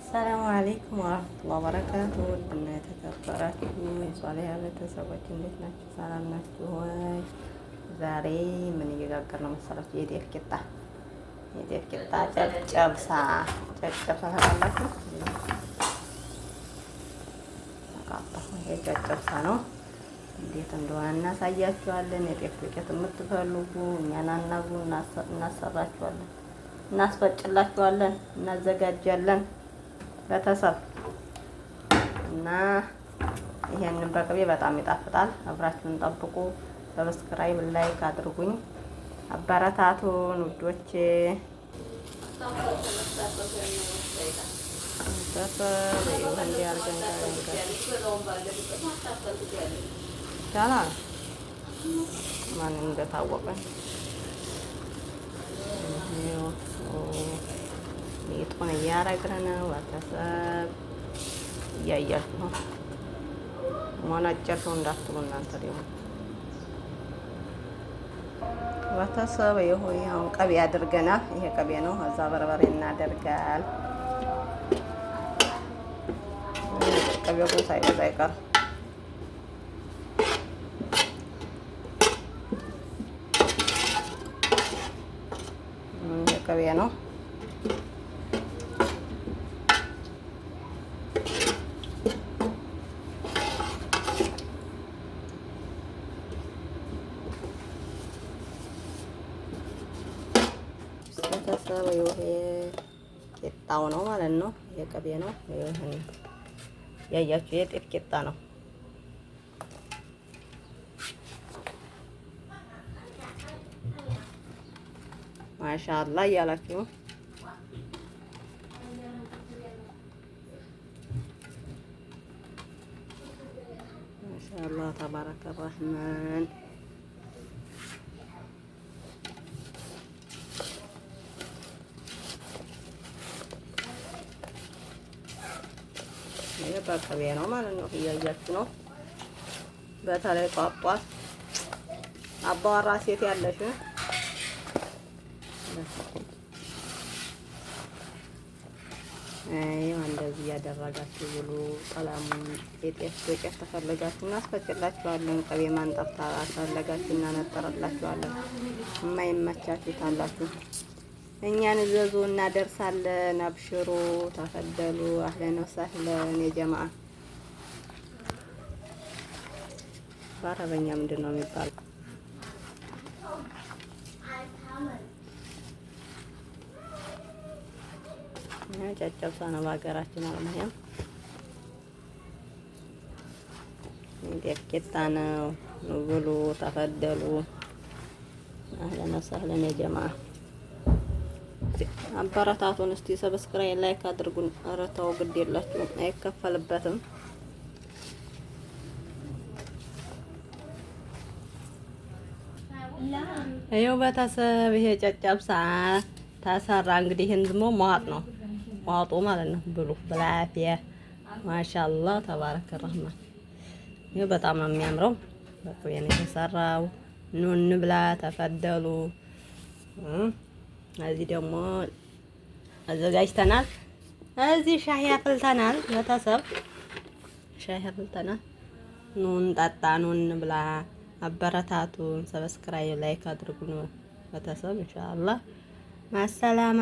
ሰላሙ አለይኩም ወራህመቱላሂ ወበረካቱ። ውድና የተከበራችሁ የሷሊሀ ቤተሰቦች እንዴት ናችሁ? ሰላም ናችሁ ወይ? ዛሬ ምን እየጋገር ነው መሰላችሁ? የጤፍ ቂጣ ጨጨብሳ ታውቃላችሁ? ይሄ ጨጨብሳ ነው። እንዴት እንደሆነ እናሳያችኋለን። የጤፍ ዱቄት የምትፈልጉ እኛን አናግሩ፣ እናሰራችኋለን፣ እናስፈጭላችኋለን፣ እናዘጋጃለን ቤተሰብ እና ይሄንን በቅቤ በጣም ይጣፍጣል። አብራችሁን ጠብቁ። ሰብስክራይብ ላይክ አድርጉኝ፣ አበረታቱን ውዶቼ። ማን እንደታወቀ ሊጡን እያረግን ነው። ቤተሰብ እያያችሁ ነው። ሞነጨሰው እንዳትሉ እናንተ ደግሞ ቤተሰብ ይሄ አሁን ቅቤ አድርገናል። ይሄ ቅቤ ነው። እዛ በርበሬ እናደርጋል። ቅቤው ግን ሳይበዛ አይቀርም። ይሄ ቅቤ ነው። ቤተሰብ ይሄ ቂጣው ነው ማለት ነው። የቅቤ ነው። ይሄን ያያችሁ የጤፍ ቂጣ ነው። ማሻአላህ እያላችሁ ማሻአላህ ተባረከ ረህማን። ይሄ በቅቤ ነው ማለት ነው። እያያችሁ ነው። በተለይ ጧጧት አባወራ ሴት ያለሽ ይሄው እንደዚህ ያደረጋችሁ ብሉ። ቀለሙን የጤፍ ዱቄት ተፈለጋችሁ እናስፈጭላችኋለን። ቅቤ ማንጠፍ ታፈለጋችሁ እናነጥርላችኋለን። የማይመቻችሁ ታላችሁ እኛን እዘዙ፣ እናደርሳለን። አብሽሩ፣ ተፈደሉ። አህለን ወሰህለን የጀማዓ። በአረበኛ ምንድን ነው የሚባለው? ጨጨብሳ ነው በሀገራችን። አለማያም የጤፍ ቂጣ ነው። ኑ ብሉ፣ ተፈደሉ። አህለን ወሰህለን የጀማዓ። አበረታቱን እስቲ ሰብስክራይብ ላይክ አድርጉን። ኧረ ተው ግድ የላችሁም፣ አይከፈልበትም። ይኸው ቤተሰብ ይሄ ጨጨብሳ ተሰራ። እንግዲህ ይሄን ዝሞ መዋጥ ነው፣ መዋጡ ማለት ነው። ብሉ ብላፊያ ማሻአላህ ተባረከ ረህማን። ይሄ በጣም ነው የሚያምረው። በቅቤ ነው የተሰራው። ኑ እንብላ፣ ተፈደሉ። እዚህ ደግሞ አዘጋጅተናል። እዚህ ሻሂ አፍልተናል። ቤተሰብ ሻሂ አፍልተናል። ኑ እንጠጣ፣ ኑ እንብላ። አበረታቱን። ሰብስክራይብ ላይክ አድርጉን ቤተሰብ። ኢንሻአላህ ማሰላማ